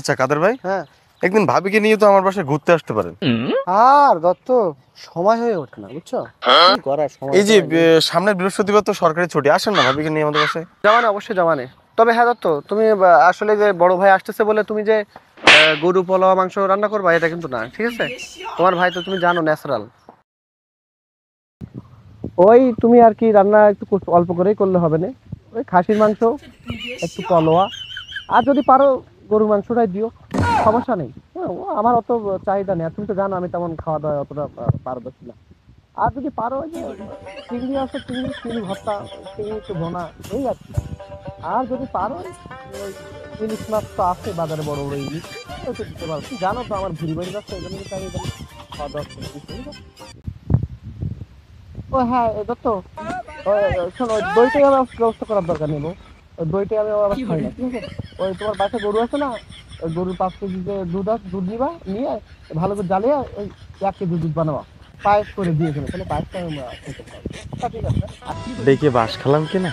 আচ্ছা কাদের ভাই, হ্যাঁ। একদিন ভাবিকে নিয়ে তো আমার বাসায় ঘুরতে আসতে পারেন। আর দত্ত, সময় হয়ে ওঠে না, বুঝছো? কি করার সময় এই যে সময় নেই। সামনের বৃহস্পতিবার তো সরকারি ছুটি, আসেন না ভাবিকে নিয়ে আমাদের বাসায়। জামানে, অবশ্যই জামানে। তবে হ্যাঁ দত্ত, তুমি আসলে যে বড় ভাই আসতেছে বলে তুমি যে গরু পোলাও মাংস রান্না করবা এটা কিন্তু না, ঠিক আছে? তোমার ভাই তো তুমি জানো ন্যাচারাল। ওই তুমি আর কি রান্না একটু অল্প করেই করলে হবে না। ওই খাসির মাংস, একটু কলোয়া, আর যদি পারো গরুর মাংসটাই দিও, সমস্যা নেই। হ্যাঁ, আমার অত চাহিদা নেই, আর তুমি তো জানো আমি তেমন খাওয়া দাওয়া অতটা পারদর্শী না। আর যদি পারো ওই যে চিংড়ি আছে, চিংড়ি চিংড়ি ভর্তা, চিংড়ি একটু ভোনা, এই আর কি। আর যদি পারো ওই ইলিশ মাছ তো আছে বাজারে, বড় বড় ইলিশ, ওইটা দিতে পারো। তুমি জানো তো আমার ভুড়ি বাড়ি যাচ্ছে, ওই জন্য কিন্তু আমি এখানে খাওয়া দাওয়া করছি, বুঝছো? ও হ্যাঁ, এটা তো শোনো, ওই দইটাই আমার ব্যবস্থা করার দরকার নেই গো। ওই দইটাই আমি আবার খাই না, ঠিক আছে? ওই তোমার বাসায় গরু আছে না, ওই গরুর 5 কেজি যে দুধ আছে, দুধ নিবা, নিয়ে ভালো করে জ্বালিয়ে ওই 1 কেজি দুধ বানাবা, পায়েস করে দিয়ে দেবে, তাহলে পায়েসটা আমি খেতে পারবো। আচ্ছা, ঠিক আছে। দেখে বাস খেলাম কিনা।